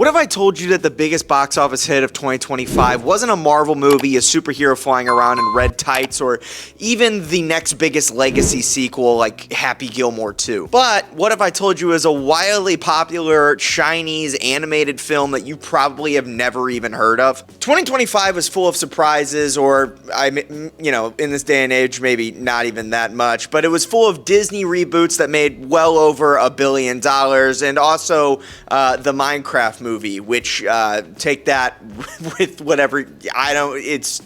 What if I told you that the biggest box office hit of 2025 wasn't a Marvel movie, a superhero flying around in red tights, or even the next biggest legacy sequel like Happy Gilmore 2? But what if I told you it was a wildly popular Chinese animated film that you probably have never even heard of? 2025 was full of surprises, or in this day and age, maybe not even that much, but it was full of Disney reboots that made well over $1 billion, and also the Minecraft movie, which take that with whatever, it's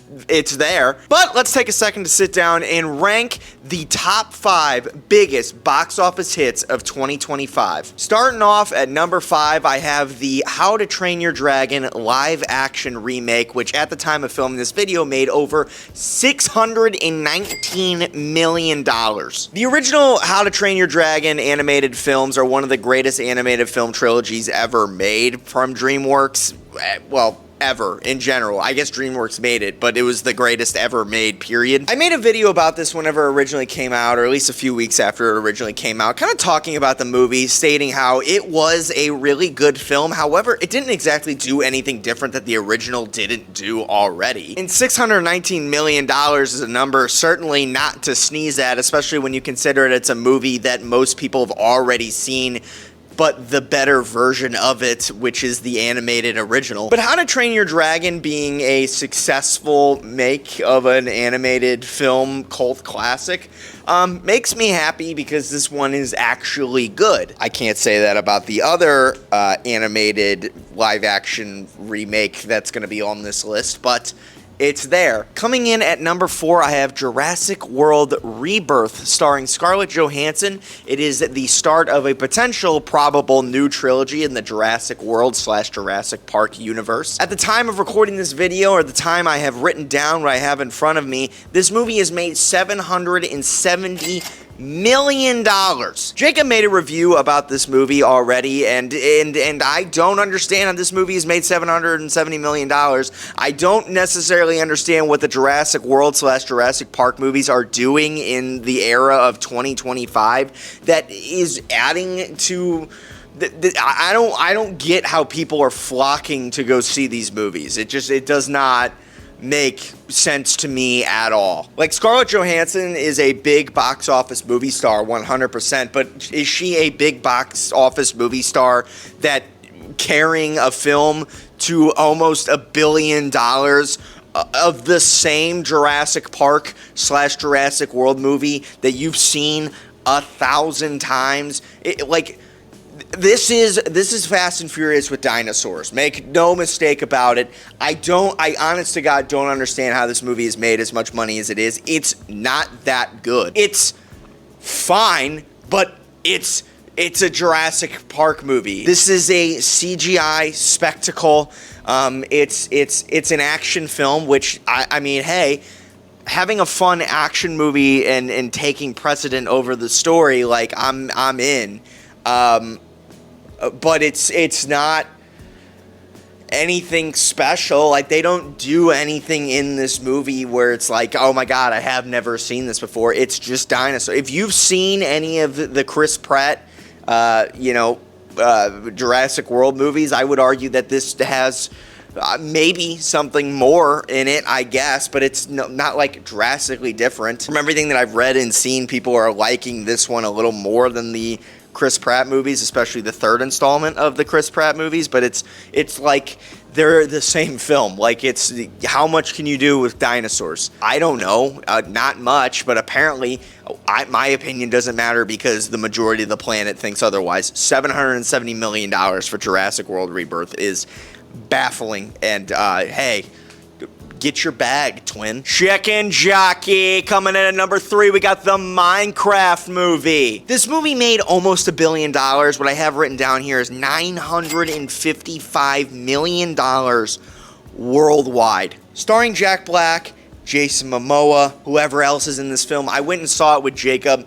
there. But let's take a second to sit down and rank the top 5 biggest box office hits of 2025. Starting off at number 5, I have the How to Train Your Dragon live action remake, which at the time of filming this video made over $619 million. The original How to Train Your Dragon animated films are one of the greatest animated film trilogies ever made from DreamWorks. Well, ever in general. I guess DreamWorks made it, but it was the greatest ever made, period. I made a video about this whenever it originally came out, or at least a few weeks after it originally came out, kind of talking about the movie, stating how it was a really good film. However, it didn't exactly do anything different that the original didn't do already. And $619 million is a number certainly not to sneeze at, especially when you consider it's a movie that most people have already seen, but the better version of it, which is the animated original. But How to Train Your Dragon being a successful make of an animated film cult classic makes me happy because this one is actually good. I can't say that about the other animated live action remake that's going to be on this list, but it's there. Coming in at number 4, I have Jurassic World Rebirth, starring Scarlett Johansson. It is the start of a potential probable new trilogy in the Jurassic World / Jurassic Park universe. At the time of recording this video, or the time I have written down what I have in front of me, this movie has made $770 million. Jacob made a review about this movie already, and I don't understand how this movie has made $770 million. I don't necessarily understand what the Jurassic World / Jurassic Park movies are doing in the era of 2025 that is adding to I don't get how people are flocking to go see these movies. It does not make sense to me at all. Like, Scarlett Johansson is a big box office movie star, 100%, but is she a big box office movie star that carrying a film to almost $1 billion of the same Jurassic Park / Jurassic World movie that you've seen 1,000 times? This is Fast and Furious with dinosaurs. Make no mistake about it. I honest to God don't understand how this movie has made as much money as it is. It's not that good. It's fine, but it's a Jurassic Park movie. This is a CGI spectacle. It's an action film, which I mean, hey, having a fun action movie and taking precedent over the story, like, I'm in. But it's not anything special. Like, they don't do anything in this movie where it's like, oh my God, I have never seen this before. It's just dinosaurs. If you've seen any of the Chris Pratt, Jurassic World movies, I would argue that this has maybe something more in it, I guess, but it's not like drastically different. From everything that I've read and seen, people are liking this one a little more than the Chris Pratt movies, especially the third installment of the Chris Pratt movies, but it's like they're the same film. Like, it's how much can you do with dinosaurs? I don't know, not much, but apparently my opinion doesn't matter because the majority of the planet thinks otherwise. $770 million for Jurassic World Rebirth is baffling, and hey, get your bag, twin. Chicken Jockey. Coming in at number 3, we got the Minecraft movie. This movie made almost $1 billion. What I have written down here is $955 million worldwide. Starring Jack Black, Jason Momoa, whoever else is in this film. I went and saw it with Jacob.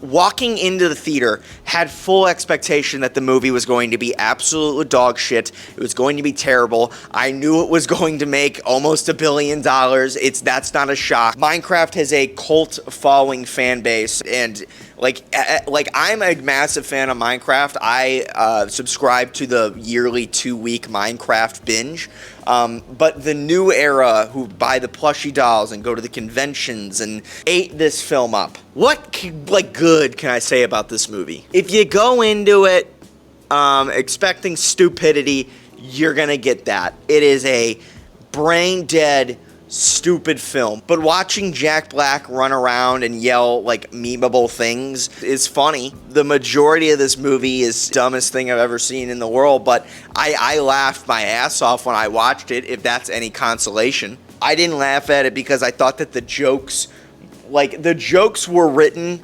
Walking into the theater, had full expectation that the movie was going to be absolute dog shit. It was going to be terrible. I knew it was going to make almost $1 billion. That's not a shock. Minecraft has a cult following fan base, and Like I'm a massive fan of Minecraft. I subscribe to the yearly 2-week Minecraft binge. But the new era who buy the plushie dolls and go to the conventions and ate this film up. What good can I say about this movie? If you go into it expecting stupidity, you're gonna get that. It is a brain dead, stupid film. But watching Jack Black run around and yell like memeable things is funny. The majority of this movie is the dumbest thing I've ever seen in the world, but I laughed my ass off when I watched it, if that's any consolation. I didn't laugh at it because I thought that the jokes were written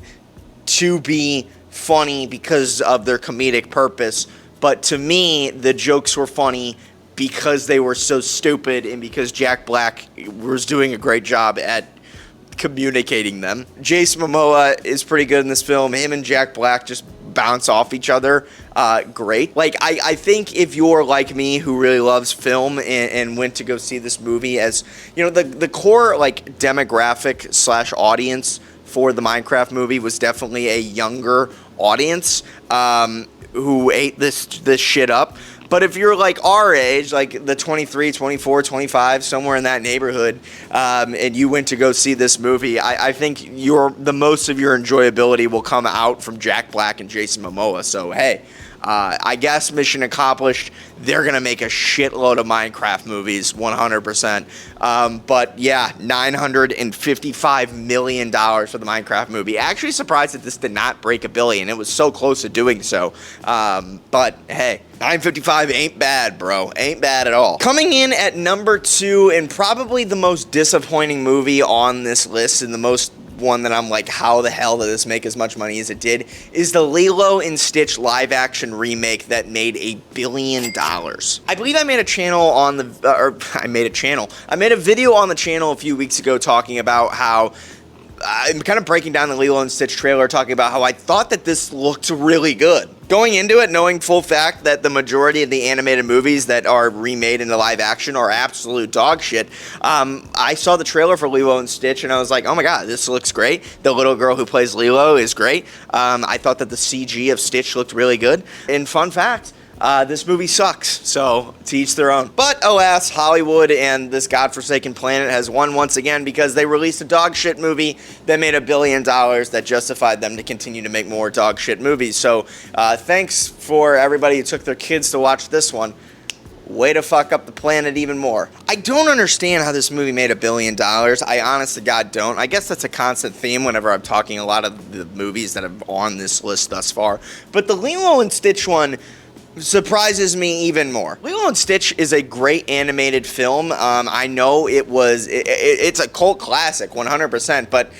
to be funny because of their comedic purpose, but to me, the jokes were funny because they were so stupid and because Jack Black was doing a great job at communicating them. Jason Momoa is pretty good in this film. Him and Jack Black just bounce off each other great. Like, I think if you're like me who really loves film and went to go see this movie, as, you know, the core, like, demographic / audience for the Minecraft movie was definitely a younger audience who ate this shit up. But if you're like our age, like the 23, 24, 25, somewhere in that neighborhood, and you went to go see this movie, I think the most of your enjoyability will come out from Jack Black and Jason Momoa. So, hey, I guess mission accomplished. They're going to make a shitload of Minecraft movies, 100%. But yeah, $955 million for the Minecraft movie. Actually surprised that this did not break $1 billion. It was so close to doing so. But hey, 955 ain't bad, bro. Ain't bad at all. Coming in at number 2, and probably the most disappointing movie on this list, and the most one that I'm like, how the hell did this make as much money as it did, is the Lilo and Stitch live-action remake that made $1 billion. I believe I made a channel on I made a video on the channel a few weeks ago talking about how I'm kind of breaking down the Lilo and Stitch trailer, talking about how I thought that this looked really good. Going into it, knowing full fact that the majority of the animated movies that are remade into live action are absolute dog shit, I saw the trailer for Lilo and Stitch and I was like, oh my god, this looks great. The little girl who plays Lilo is great. I thought that the CG of Stitch looked really good. And fun fact, this movie sucks, so to each their own. But alas, Hollywood and this godforsaken planet has won once again because they released a dog shit movie that made $1 billion that justified them to continue to make more dog shit movies. So thanks for everybody who took their kids to watch this one. Way to fuck up the planet even more. I don't understand how this movie made $1 billion. I honest to God don't. I guess that's a constant theme whenever I'm talking a lot of the movies that have on this list thus far. But the Lilo and Stitch one surprises me even more. Lilo and Stitch is a great animated film. I know it's a cult classic, 100%, but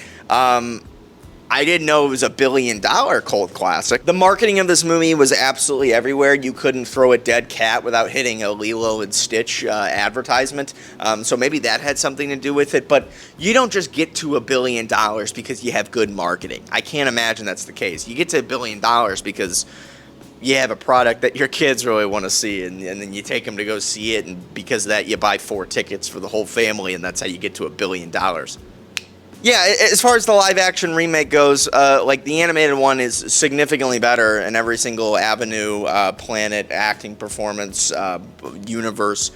I didn't know it was $1 billion cult classic. The marketing of this movie was absolutely everywhere. You couldn't throw a dead cat without hitting a Lilo and Stitch advertisement. So maybe that had something to do with it. But you don't just get to $1 billion because you have good marketing. I can't imagine that's the case. You get to $1 billion because you have a product that your kids really want to see, and then you take them to go see it, and because of that, you buy 4 tickets for the whole family, and that's how you get to $1 billion. Yeah, as far as the live-action remake goes, like, the animated one is significantly better in every single avenue, planet, acting, performance, universe,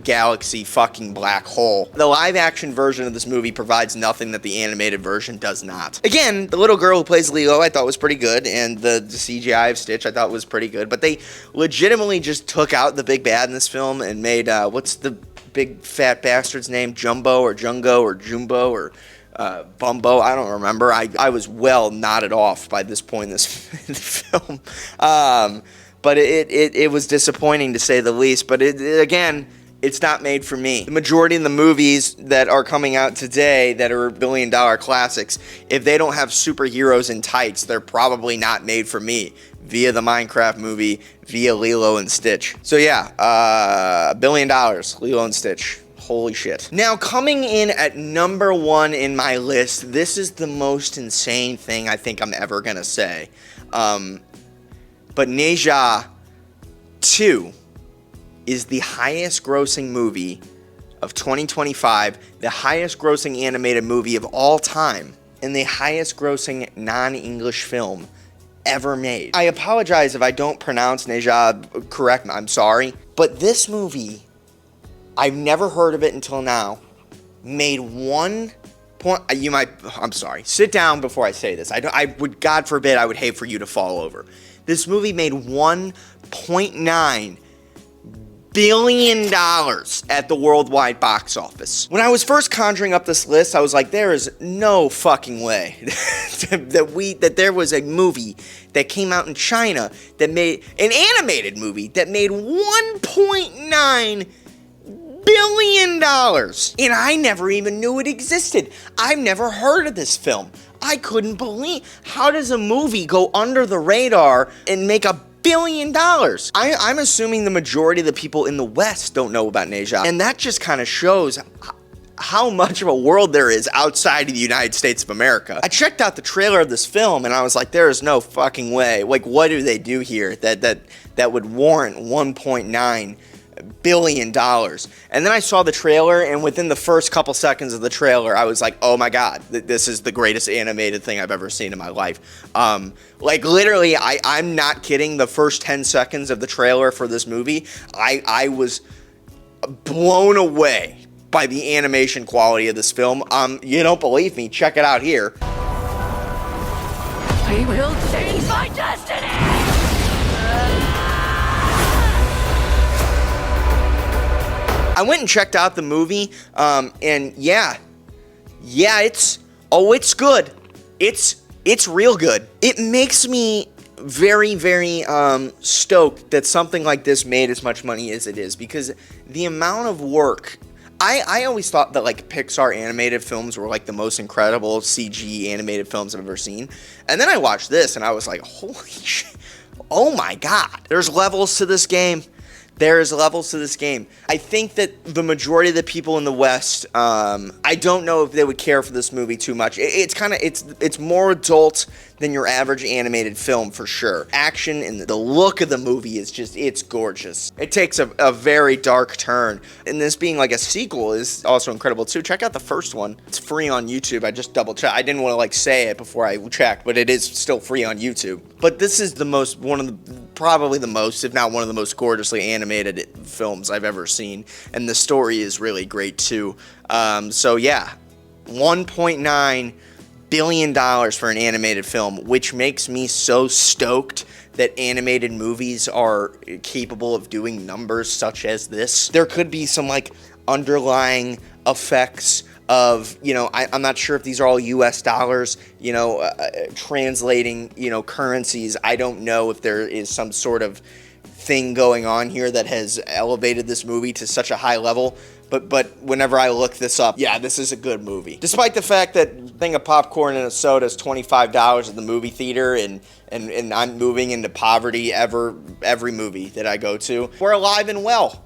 galaxy, fucking black hole. The live-action version of this movie provides nothing that the animated version does not. Again, the little girl who plays Lilo I thought was pretty good, and the CGI of Stitch I thought was pretty good, but they legitimately just took out the big bad in this film and made, what's the big fat bastard's name? Jumbo or Jungo or Jumbo or Bumbo? I don't remember. I was well nodded off by this point in this film. But it was disappointing to say the least, but again, it's not made for me. The majority of the movies that are coming out today that are $1 billion classics, if they don't have superheroes in tights, they're probably not made for me. Via the Minecraft movie, via Lilo and Stitch. So yeah, $1 billion, Lilo and Stitch. Holy shit. Now, coming in at number 1 in my list, this is the most insane thing I think I'm ever gonna say. But Ne Zha 2 is the highest grossing movie of 2025, the highest grossing animated movie of all time. and the highest grossing non-English film ever made. I apologize if I don't pronounce Ne Zha correct, I'm sorry. But this movie, I've never heard of it until now, made I'm sorry, sit down before I say this. God forbid, I would hate for you to fall over. This movie made $1.9 billion at the worldwide box office. When I was first conjuring up this list, I was like, there is no fucking way that there was a movie that came out in China that made an animated movie that made $1.9 billion, and I never even knew it existed. I've never heard of this film. I couldn't believe, how does a movie go under the radar and make $1 billion? I'm assuming the majority of the people in the West don't know about Ne Zha, and that just kind of shows how much of a world there is outside of the United States of America. I checked out the trailer of this film, and I was like, there is no fucking way. Like, what do they do here that would warrant $1.9 billion? And then I saw the trailer, and within the first couple seconds of the trailer, I was like, oh my god, this is the greatest animated thing I've ever seen in my life. Like, literally, I'm not kidding, the first 10 seconds of the trailer for this movie, I was blown away by the animation quality of this film. You don't believe me? Check it out here. I will change my destiny! I went and checked out the movie, and yeah, it's good. It's real good. It makes me very, very stoked that something like this made as much money as it is, because the amount of work. I always thought that, like, Pixar animated films were, like, the most incredible CG animated films I've ever seen. And then I watched this, and I was like, holy shit, oh my god. There's levels to this game. There's levels to this game. I think that the majority of the people in the West, I don't know if they would care for this movie too much. It's more adult than your average animated film for sure. Action and the look of the movie is just, it's gorgeous. It takes a very dark turn. And this being like a sequel is also incredible too. Check out the first one. It's free on YouTube. I just double checked. I didn't want to like say it before I checked, but it is still free on YouTube. But this is probably the most, if not one of the most gorgeously animated films I've ever seen. And the story is really great too. So yeah, $1.9 billion for an animated film, which makes me so stoked that animated movies are capable of doing numbers such as this. There could be some like underlying effects of, you know, I'm not sure if these are all US dollars, you know, translating, you know, currencies. I don't know if there is some sort of thing going on here that has elevated this movie to such a high level. But whenever I look this up, yeah, this is a good movie. Despite the fact that a thing of popcorn and a soda is $25 at the movie theater, and I'm moving into poverty every movie that I go to, we're alive and well.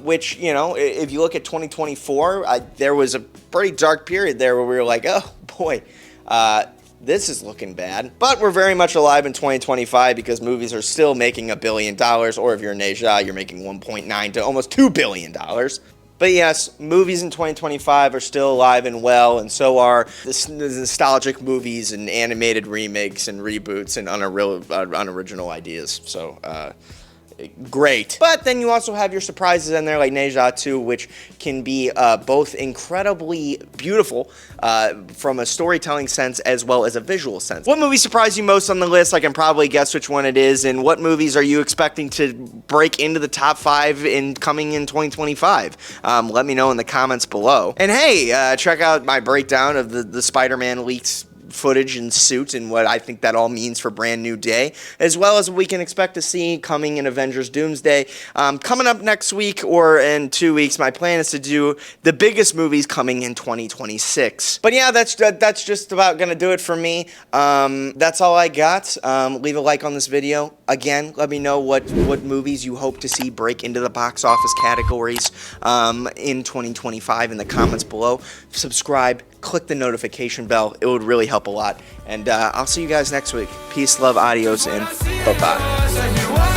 Which, you know, if you look at 2024, there was a pretty dark period there where we were like, oh boy, this is looking bad. But we're very much alive in 2025 because movies are still making $1 billion, or if you're Ne Zha, you're making 1.9 to almost $2 billion. But yes, movies in 2025 are still alive and well, and so are the nostalgic movies and animated remakes and reboots and unoriginal ideas. So, great. But then you also have your surprises in there like Ne Zha 2, which can be both incredibly beautiful from a storytelling sense as well as a visual sense. What movie surprised you most on the list? I can probably guess which one it is. And what movies are you expecting to break into the top 5 coming in 2025? Let me know in the comments below. And hey, check out my breakdown of the Spider-Man leaks footage and suit and what I think that all means for Brand New Day, as well as what we can expect to see coming in Avengers Doomsday. Coming up next week or in 2 weeks, my plan is to do the biggest movies coming in 2026. But yeah, that's just about gonna do it for me. That's all I got. Leave a like on this video. Again, let me know what movies you hope to see break into the box office categories in 2025 in the comments below. Subscribe, click the notification bell. It would really help a lot. And I'll see you guys next week. Peace, love, adios, and bye-bye.